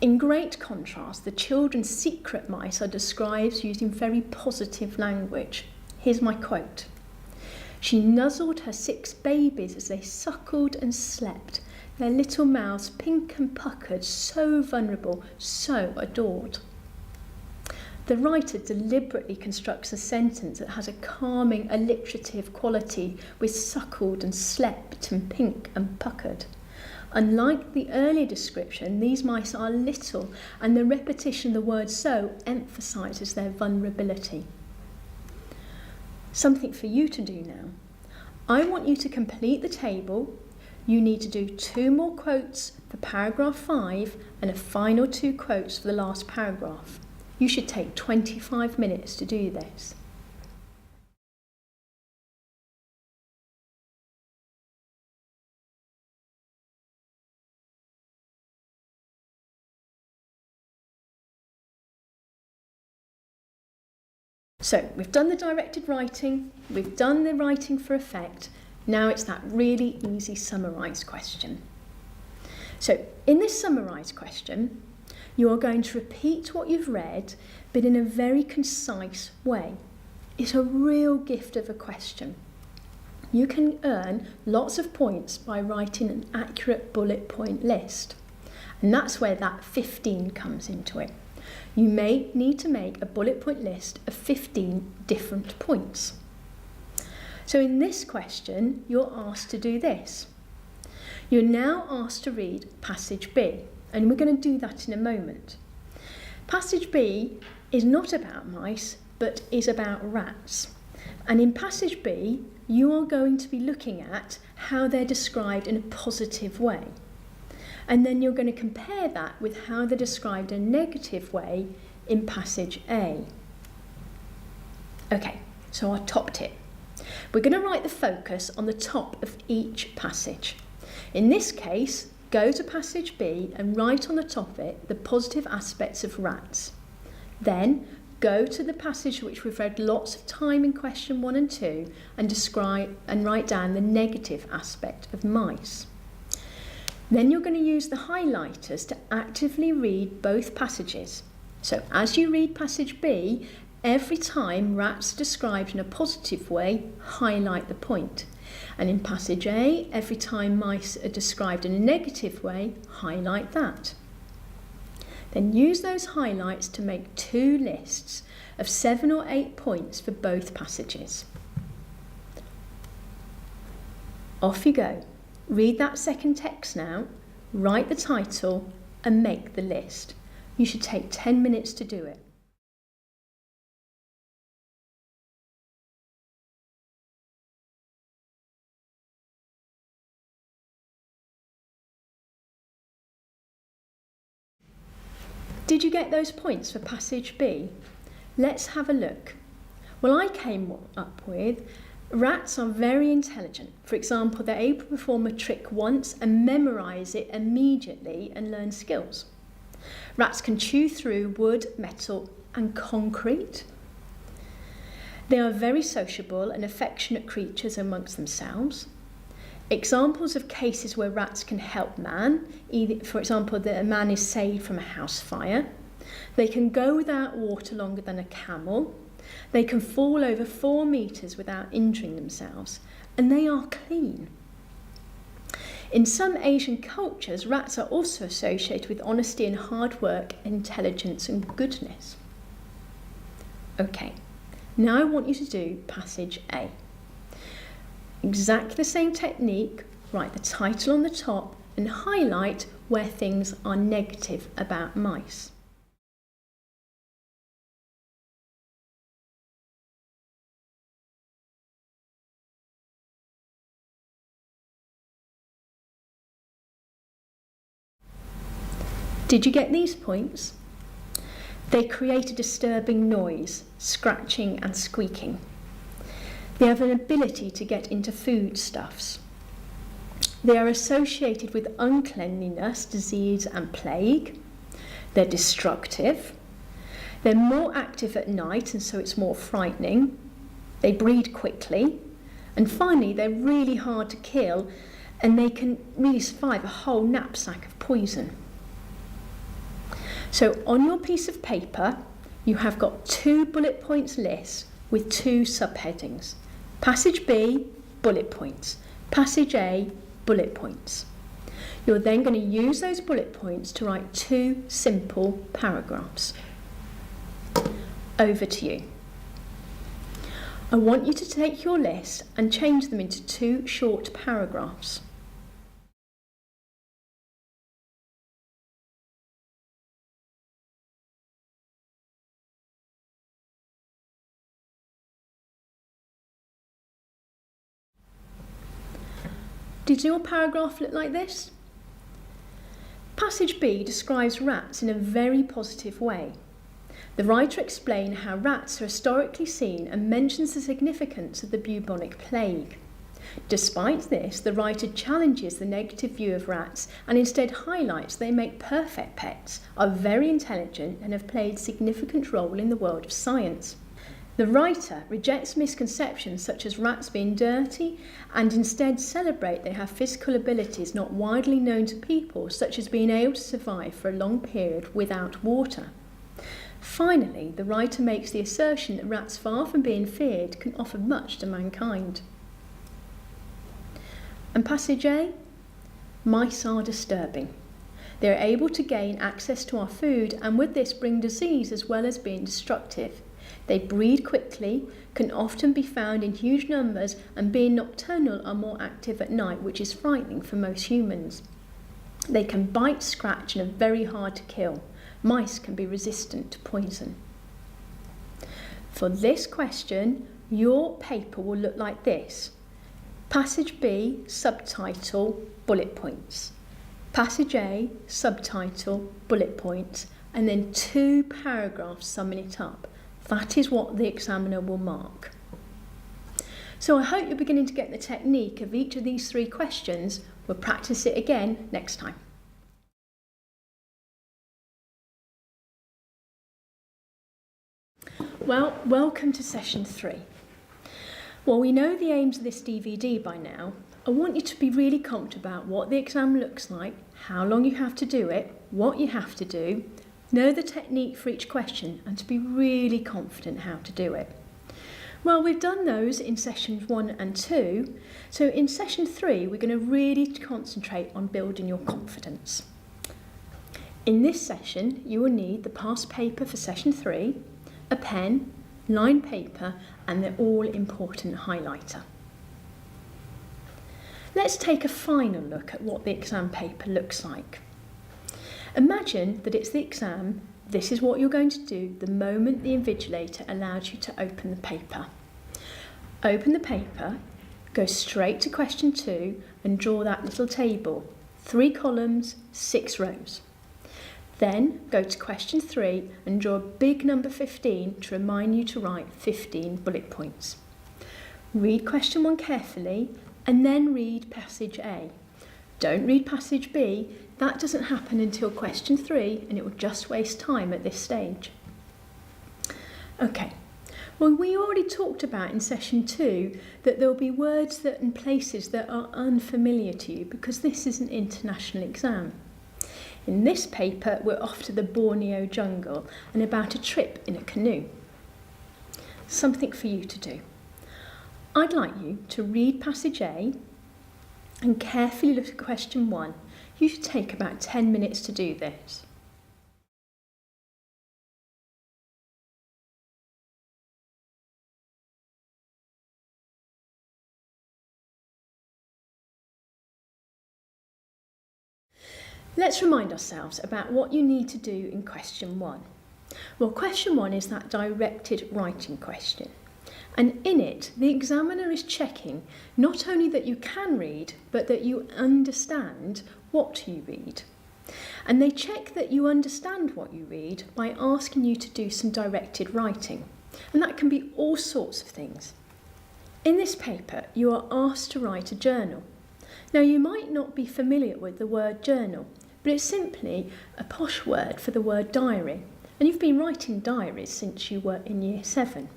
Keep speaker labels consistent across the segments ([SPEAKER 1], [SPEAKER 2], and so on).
[SPEAKER 1] In great contrast, the children's secret mice are described using very positive language. Here's my quote. "She nuzzled her 6 babies as they suckled and slept, their little mouths pink and puckered, so vulnerable, so adored." The writer deliberately constructs a sentence that has a calming alliterative quality with suckled and slept and pink and puckered. Unlike the earlier description, these mice are little, and the repetition of the word so emphasises their vulnerability. Something for you to do now. I want you to complete the table. You need to do 2 more quotes for paragraph 5 and a final 2 quotes for the last paragraph. You should take 25 minutes to do this. So we've done the directed writing, we've done the writing for effect, now it's that really easy summarised question. So in this summarised question, you are going to repeat what you've read, but in a very concise way. It's a real gift of a question. You can earn lots of points by writing an accurate bullet point list, and that's where that 15 comes into it. You may need to make a bullet point list of 15 different points. So in this question, you're asked to do this. You're now asked to read passage B, and we're going to do that in a moment. Passage B is not about mice, but is about rats. And in passage B, you are going to be looking at how they're described in a positive way. And then you're going to compare that with how they're described in a negative way in passage A. Okay, so our top tip. We're going to write the focus on the top of each passage. In this case, go to passage B and write on the top of it the positive aspects of rats. Then go to the passage which we've read lots of time in question 1 and 2 and describe and write down the negative aspect of mice. Then you're going to use the highlighters to actively read both passages. So as you read passage B, every time rats are described in a positive way, highlight the point. And in passage A, every time mice are described in a negative way, highlight that. Then use those highlights to make 2 lists of 7 or 8 points for both passages. Off you go. Read that second text now, write the title and make the list. You should take 10 minutes to do it. Did you get those points for passage B? Let's have a look. Well, I came up with rats are very intelligent. For example, they're able to perform a trick once and memorise it immediately and learn skills. Rats can chew through wood, metal and concrete. They are very sociable and affectionate creatures amongst themselves. Examples of cases where rats can help man, either, for example, that a man is saved from a house fire. They can go without water longer than a camel. They can fall over 4 metres without injuring themselves, and they are clean. In some Asian cultures, rats are also associated with honesty and hard work, intelligence and goodness. Okay, now I want you to do passage A. Exactly the same technique, write the title on the top and highlight where things are negative about mice. Did you get these points? They create a disturbing noise, scratching and squeaking. They have an ability to get into foodstuffs. They are associated with uncleanliness, disease and plague. They're destructive. They're more active at night and so it's more frightening. They breed quickly. And finally, they're really hard to kill and they can really survive a whole knapsack of poison. So on your piece of paper, you have got 2 bullet points lists with 2 subheadings. Passage B, bullet points. Passage A, bullet points. You're then going to use those bullet points to write 2 simple paragraphs. Over to you. I want you to take your list and change them into 2 short paragraphs. Did your paragraph look like this? Passage B describes rats in a very positive way. The writer explains how rats are historically seen and mentions the significance of the bubonic plague. Despite this, the writer challenges the negative view of rats and instead highlights they make perfect pets, are very intelligent and have played a significant role in the world of science. The writer rejects misconceptions such as rats being dirty and instead celebrate they have physical abilities not widely known to people, such as being able to survive for a long period without water. Finally, the writer makes the assertion that rats, far from being feared, can offer much to mankind. And passage A? Mice are disturbing. They are able to gain access to our food and with this bring disease as well as being destructive. They breed quickly, can often be found in huge numbers and being nocturnal are more active at night, which is frightening for most humans. They can bite, scratch and are very hard to kill. Mice can be resistant to poison. For this question, your paper will look like this. Passage B, subtitle, bullet points. Passage A, subtitle, bullet points, and then 2 paragraphs summing it up. That is what the examiner will mark. So I hope you're beginning to get the technique of each of these 3 questions. We'll practice it again next time. Well, welcome to session 3. Well, we know the aims of this DVD by now. I want you to be really confident about what the exam looks like, how long you have to do it, what you have to do, know the technique for each question and to be really confident how to do it. Well, we've done those in sessions 1 and 2, so in session 3 we're going to really concentrate on building your confidence. In this session you will need the past paper for session 3, a pen, lined paper and the all-important highlighter. Let's take a final look at what the exam paper looks like. Imagine that it's the exam. This is what you're going to do the moment the invigilator allows you to open the paper. Open the paper, go straight to question 2 and draw that little table. 3 columns, 6 rows. Then go to question 3 and draw a big number 15 to remind you to write 15 bullet points. Read question 1 carefully and then read passage A. Don't read passage B. That doesn't happen until question 3 and it will just waste time at this stage. Okay, well we already talked about in session 2 that there will be words and places that are unfamiliar to you because this is an international exam. In this paper we're off to the Borneo jungle and about a trip in a canoe. Something for you to do. I'd like you to read passage A and carefully look at question 1. You should take about 10 minutes to do this. Let's remind ourselves about what you need to do in question 1. Well, question 1 is that directed writing question. And in it, the examiner is checking not only that you can read, but that you understand what you read. And they check that you understand what you read by asking you to do some directed writing. And that can be all sorts of things. In this paper, you are asked to write a journal. Now, you might not be familiar with the word journal, but it's simply a posh word for the word diary. And you've been writing diaries since you were in year 7.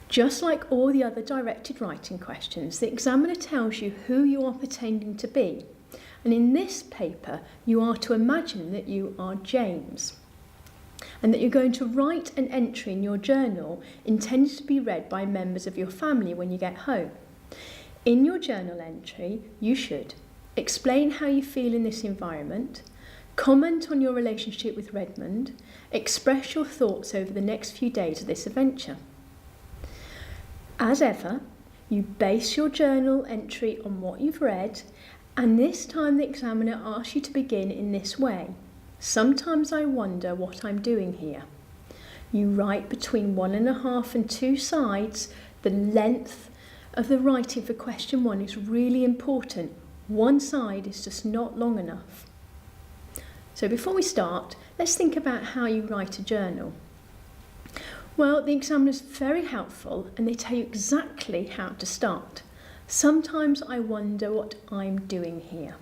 [SPEAKER 1] Just like all the other directed writing questions, the examiner tells you who you are pretending to be. And in this paper, you are to imagine that you are James. and that you're going to write an entry in your journal intended to be read by members of your family when you get home. In your journal entry, you should explain how you feel in this environment, comment on your relationship with Redmond, express your thoughts over the next few days of this adventure. As ever, you base your journal entry on what you've read, and this time the examiner asks you to begin in this way. Sometimes I wonder what I'm doing here. You write between 1.5 and 2 sides. The length of the writing for question 1 is really important. 1 side is just not long enough. So before we start, let's think about how you write a journal. Well, the examiner is very helpful and they tell you exactly how to start. Sometimes I wonder what I'm doing here.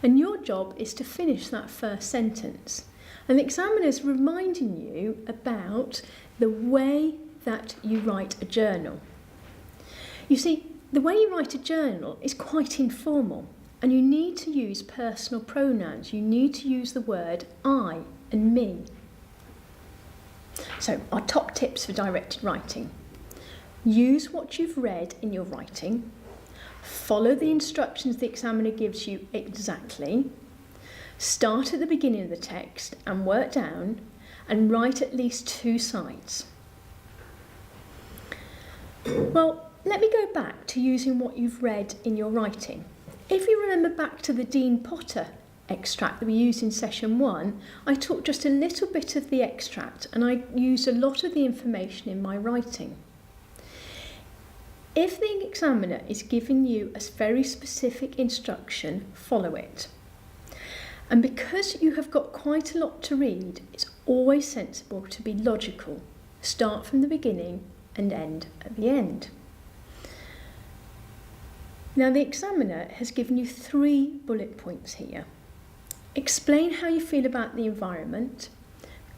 [SPEAKER 1] And your job is to finish that first sentence. And the examiner is reminding you about the way that you write a journal. You see, the way you write a journal is quite informal, and you need to use personal pronouns. You need to use the word I and me. So, our top tips for directed writing. Use what you've read in your writing. Follow the instructions the examiner gives you exactly. Start at the beginning of the text and work down, and write at least 2 sides. Well, let me go back to using what you've read in your writing. If you remember back to the Dean Potter extract that we used in session 1, I took just a little bit of the extract and I used a lot of the information in my writing. If the examiner is giving you a very specific instruction, follow it. And because you have got quite a lot to read, it's always sensible to be logical. Start from the beginning and end at the end. Now the examiner has given you 3 bullet points here. Explain how you feel about the environment,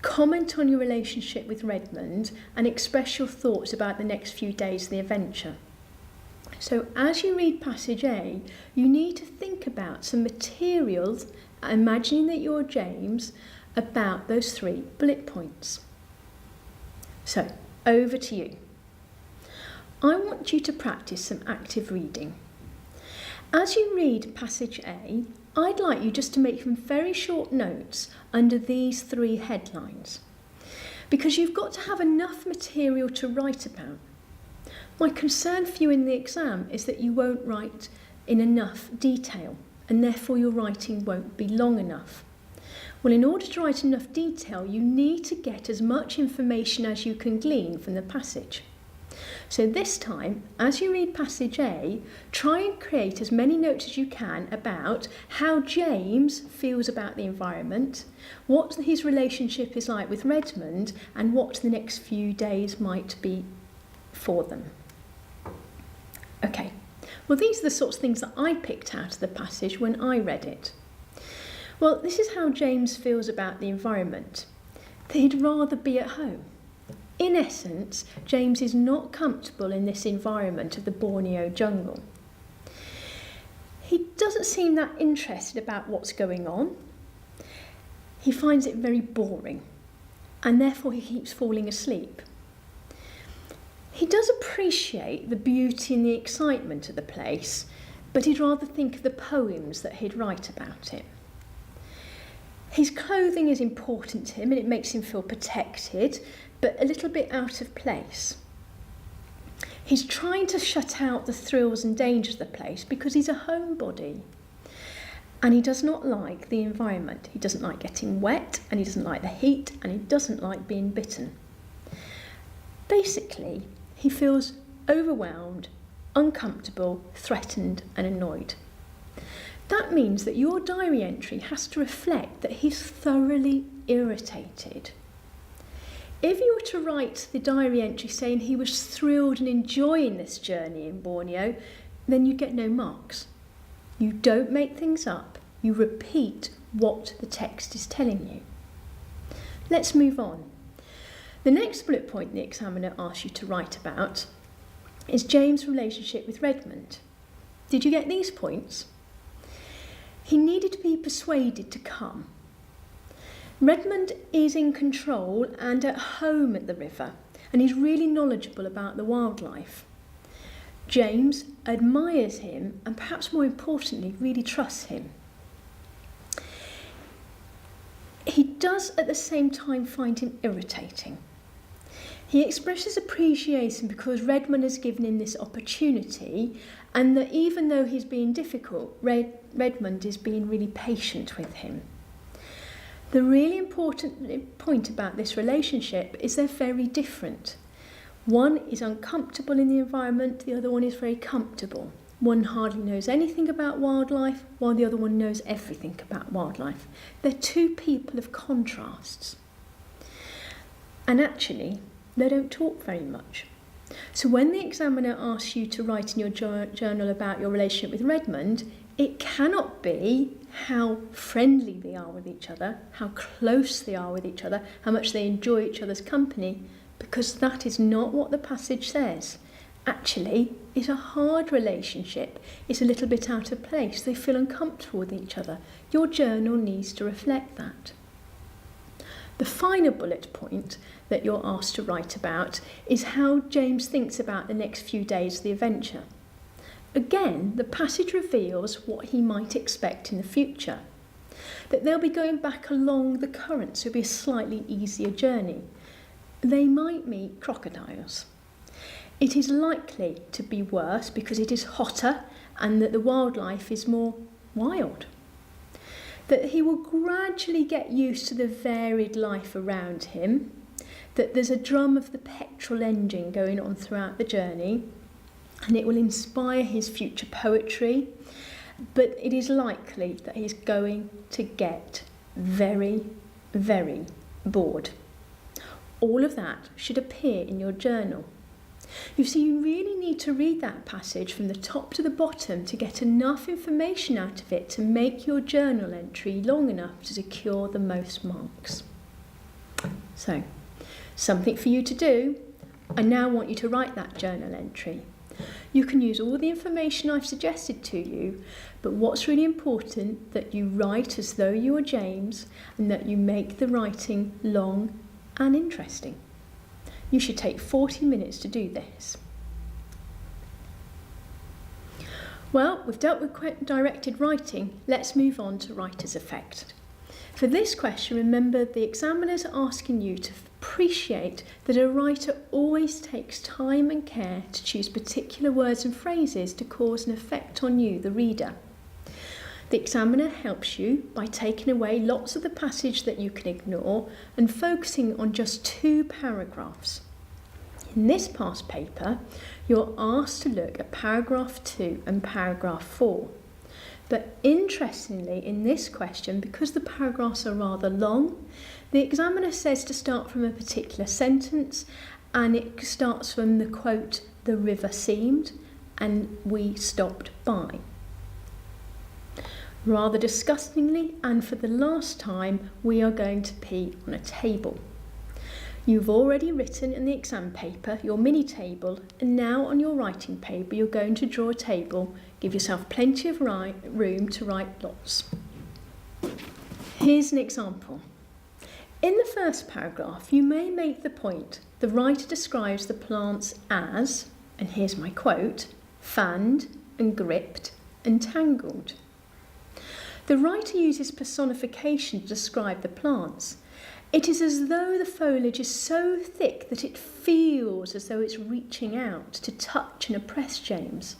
[SPEAKER 1] comment on your relationship with Redmond, and express your thoughts about the next few days of the adventure. So as you read passage A, you need to think about some materials, imagining that you're James, about those 3 bullet points. So, over to you. I want you to practice some active reading. As you read passage A, I'd like you just to make some very short notes under these 3 headlines, because you've got to have enough material to write about. My concern for you in the exam is that you won't write in enough detail, and therefore your writing won't be long enough. Well, in order to write enough detail, you need to get as much information as you can glean from the passage. So this time, as you read passage A, try and create as many notes as you can about how James feels about the environment, what his relationship is like with Redmond, and what the next few days might be for them. Okay, well these are the sorts of things that I picked out of the passage when I read it. Well, this is how James feels about the environment. That he'd rather be at home. In essence, James is not comfortable in this environment of the Borneo jungle. He doesn't seem that interested about what's going on. He finds it very boring, and therefore he keeps falling asleep. He does appreciate the beauty and the excitement of the place, but he'd rather think of the poems that he'd write about it. His clothing is important to him and it makes him feel protected, but a little bit out of place. He's trying to shut out the thrills and dangers of the place because he's a homebody. And he does not like the environment. He doesn't like getting wet, and he doesn't like the heat, and he doesn't like being bitten. Basically, he feels overwhelmed, uncomfortable, threatened, and annoyed. That means that your diary entry has to reflect that he's thoroughly irritated. If you were to write the diary entry saying he was thrilled and enjoying this journey in Borneo, then you get no marks. You don't make things up, you repeat what the text is telling you. Let's move on. The next bullet point the examiner asks you to write about is James' relationship with Redmond. Did you get these points? He needed to be persuaded to come. Redmond is in control and at home at the river, and he's really knowledgeable about the wildlife. James admires him and, perhaps more importantly, really trusts him. He does at the same time find him irritating. He expresses appreciation because Redmond has given him this opportunity, and that even though he's being difficult, Redmond is being really patient with him. The really important point about this relationship is they're very different. One is uncomfortable in the environment, the other one is very comfortable. One hardly knows anything about wildlife, while the other one knows everything about wildlife. They're two people of contrasts. And actually, they don't talk very much. So when the examiner asks you to write in your journal about your relationship with Redmond, it cannot be how friendly they are with each other, how close they are with each other, how much they enjoy each other's company, because that is not what the passage says. Actually, it's a hard relationship. It's a little bit out of place. They feel uncomfortable with each other. Your journal needs to reflect that. The final bullet point that you're asked to write about is how James thinks about the next few days of the adventure. Again, the passage reveals what he might expect in the future. That they'll be going back along the current, so it'll be a slightly easier journey. They might meet crocodiles. It is likely to be worse because it is hotter and that the wildlife is more wild. That he will gradually get used to the varied life around him, that there's a drum of the petrol engine going on throughout the journey, and it will inspire his future poetry, but it is likely that he's going to get very, very bored. All of that should appear in your journal. You see, you really need to read that passage from the top to the bottom to get enough information out of it to make your journal entry long enough to secure the most marks. So, something for you to do. I now want you to write that journal entry. You can use all the information I've suggested to you, but what's really important that you write as though you are James and that you make the writing long and interesting. You should take 40 minutes to do this. Well, we've dealt with directed writing. Let's move on to writer's effect. For this question, remember the examiner's asking you to appreciate that a writer always takes time and care to choose particular words and phrases to cause an effect on you, the reader. The examiner helps you by taking away lots of the passage that you can ignore and focusing on just 2 paragraphs. In this past paper, you're asked to look at paragraph 2 and paragraph 4. But interestingly, in this question, because the paragraphs are rather long, the examiner says to start from a particular sentence, and it starts from the quote, "The river seemed," and "we stopped by." Rather disgustingly, and for the last time, we are going to pee on a table. You've already written in the exam paper your mini table, and now on your writing paper you're going to draw a table. Give yourself plenty of room to write lots. Here's an example. In the first paragraph, you may make the point the writer describes the plants as, and here's my quote, fanned and gripped and tangled. The writer uses personification to describe the plants. It is as though the foliage is so thick that it feels as though it's reaching out to touch and oppress James.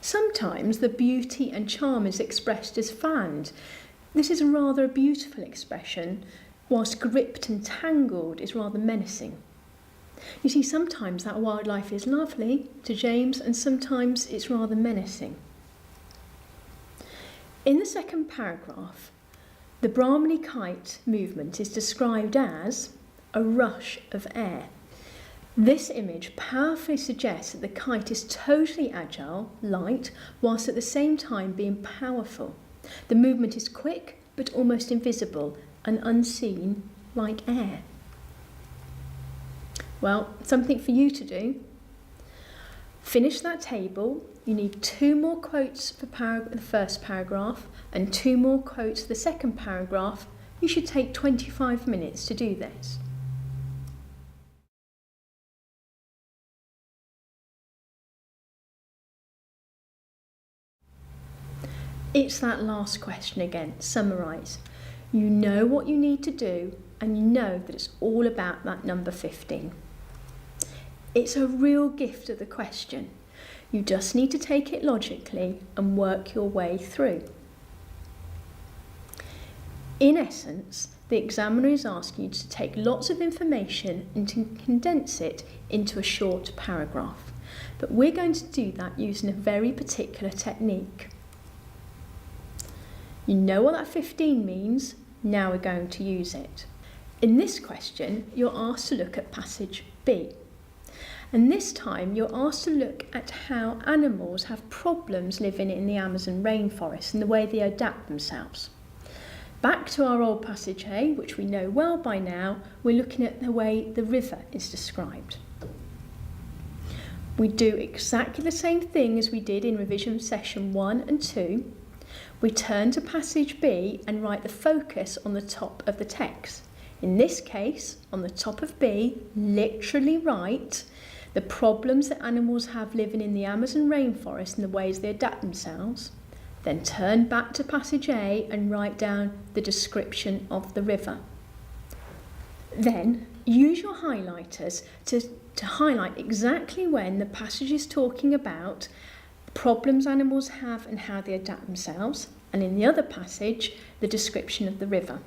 [SPEAKER 1] Sometimes the beauty and charm is expressed as fanned. This is rather a beautiful expression, whilst gripped and tangled is rather menacing. You see, sometimes that wildlife is lovely to James and sometimes it's rather menacing. In the second paragraph, the Brahmini kite movement is described as a rush of air. This image powerfully suggests that the kite is totally agile, light, whilst at the same time being powerful. The movement is quick but almost invisible and unseen like air. Well, something for you to do. Finish that table. You need 2 more quotes for the first paragraph and 2 more quotes for the second paragraph you should take 25 minutes to do this. It's that last question again, summarise. You know what you need to do and you know that it's all about that number 15. It's a real gift of the question. You just need to take it logically and work your way through. In essence, the examiner is asking you to take lots of information and to condense it into a short paragraph. But we're going to do that using a very particular technique. You know what that 15 means, now we're going to use it. In this question, you're asked to look at passage B. And this time, you're asked to look at how animals have problems living in the Amazon rainforest and the way they adapt themselves. Back to our old passage A, which we know well by now, we're looking at the way the river is described. We do exactly the same thing as we did in revision session 1 and 2. We turn to passage B and write the focus on the top of the text. In this case, on the top of B, literally write the problems that animals have living in the Amazon rainforest and the ways they adapt themselves. Then turn back to passage A and write down the description of the river. Then use your highlighters to highlight exactly when the passage is talking about problems animals have and how they adapt themselves, and in the other passage, the description of the river.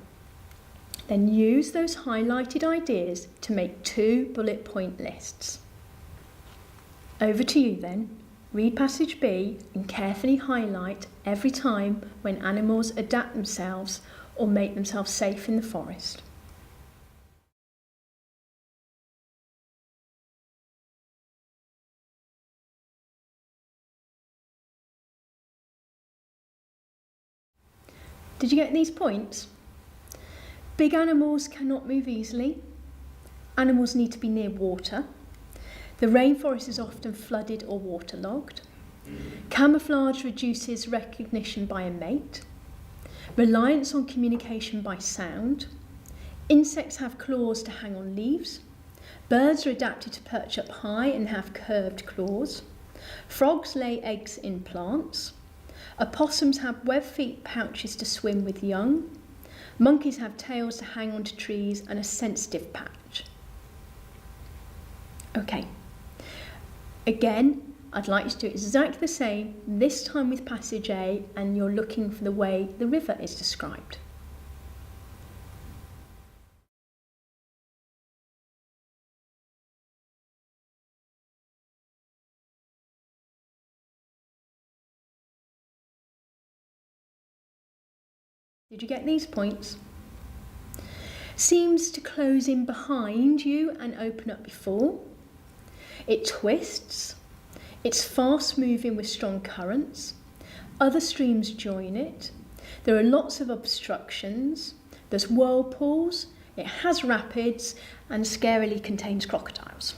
[SPEAKER 1] Then use those highlighted ideas to make 2 bullet point lists. Over to you then. Read passage B and carefully highlight every time when animals adapt themselves or make themselves safe in the forest. Did you get these points? Big animals cannot move easily. Animals need to be near water. The rainforest is often flooded or waterlogged. Camouflage reduces recognition by a mate. Reliance on communication by sound. Insects have claws to hang on leaves. Birds are adapted to perch up high and have curved claws. Frogs lay eggs in plants. Opossums have webbed feet pouches to swim with young. Monkeys have tails to hang onto trees and a sensitive patch. Okay. Again, I'd like you to do exactly the same, this time with passage A, and you're looking for the way the river is described. Did you get these points? Seems to close in behind you and open up before. It twists. It's fast moving with strong currents. Other streams join it. There are lots of obstructions. There's whirlpools. It has rapids and scarily contains crocodiles.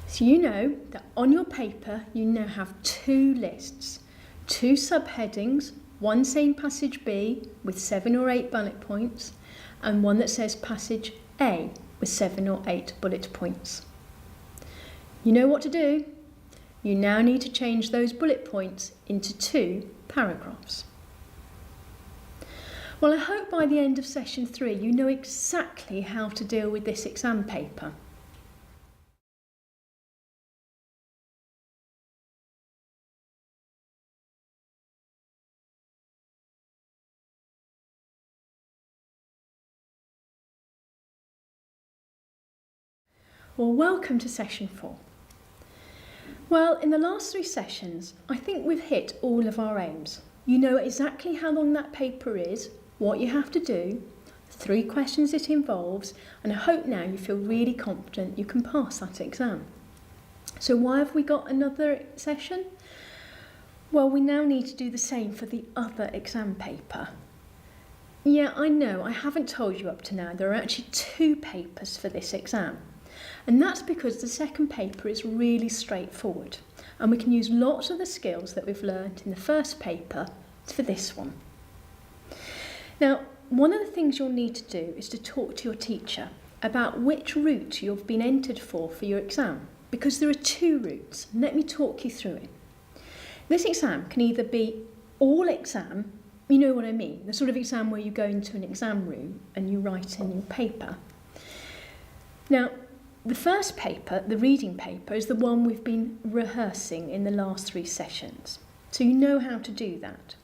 [SPEAKER 1] So you know that on your paper you now have 2 lists, 2 subheadings, one saying passage B with 7 or 8 bullet points and one that says passage A with 7 or 8 bullet points. You know what to do. You now need to change those bullet points into 2 paragraphs. Well, I hope by the end of session 3 you know exactly how to deal with this exam paper. Well, welcome to session 4. Well, in the last 3 sessions, I think we've hit all of our aims. You know exactly how long that paper is, what you have to do, 3 questions it involves, and I hope now you feel really confident you can pass that exam. So why have we got another session? Well, we now need to do the same for the other exam paper. Yeah, I know, I haven't told you up to now, there are actually 2 papers for this exam. And that's because the second paper is really straightforward and we can use lots of the skills that we've learned in the first paper for this one. Now, one of the things you'll need to do is to talk to your teacher about which route you've been entered for your exam, because there are two routes. Let me talk you through it. This exam can either be all exam, you know what I mean, the sort of exam where you go into an exam room and you write in your paper. Now, the first paper, the reading paper, is the one we've been rehearsing in the last 3 sessions. So you know how to do that.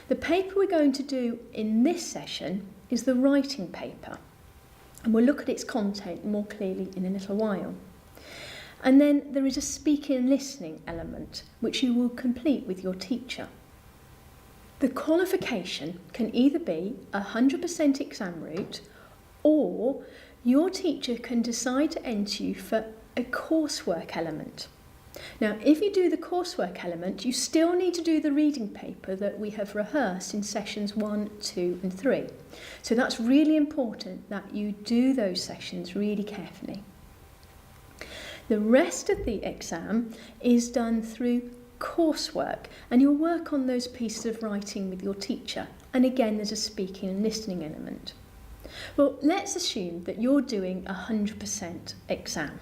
[SPEAKER 1] The paper we're going to do in this session is the writing paper. And we'll look at its content more clearly in a little while. And then there is a speaking and listening element, which you will complete with your teacher. The qualification can either be a 100% exam route, or your teacher can decide to enter you for a coursework element. Now, if you do the coursework element, you still need to do the reading paper that we have rehearsed in sessions 1, 2 and 3. So that's really important that you do those sessions really carefully. The rest of the exam is done through coursework, and you'll work on those pieces of writing with your teacher. And again, there's a speaking and listening element. Well, let's assume that you're doing a 100% exam.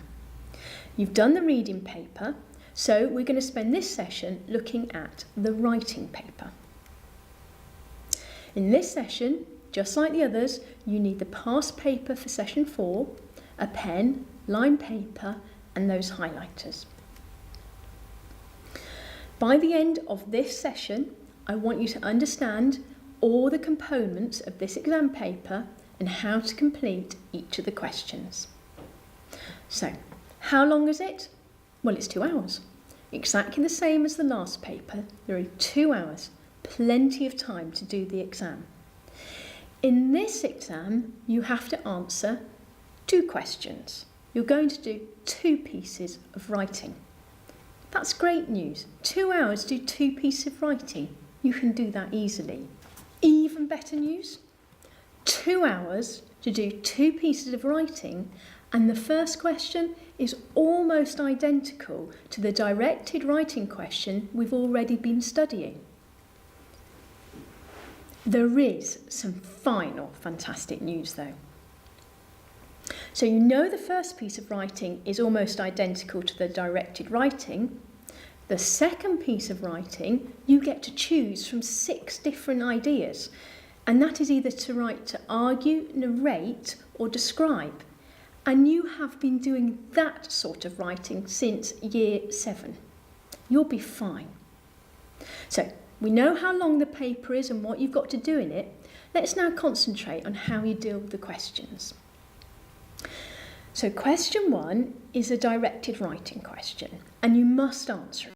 [SPEAKER 1] You've done the reading paper, so we're going to spend this session looking at the writing paper. In this session, just like the others, you need the past paper for session 4, a pen, line paper, and those highlighters. By the end of this session, I want you to understand all the components of this exam paper and how to complete each of the questions. So, how long is it? Well, it's 2 hours. Exactly the same as the last paper. There are 2 hours, plenty of time to do the exam. In this exam, you have to answer 2 questions. You're going to do 2 pieces of writing. That's great news. 2 hours to do 2 pieces of writing. You can do that easily. Even better news, 2 hours to do 2 pieces of writing, and the first question is almost identical to the directed writing question we've already been studying. There is some final fantastic news though. So you know the first piece of writing is almost identical to the directed writing. The second piece of writing, you get to choose from 6 different ideas, and that is either to write to argue, narrate, or describe. And you have been doing that sort of writing since year 7. You'll be fine. So, we know how long the paper is and what you've got to do in it. Let's now concentrate on how you deal with the questions. So question 1 is a directed writing question, and you must answer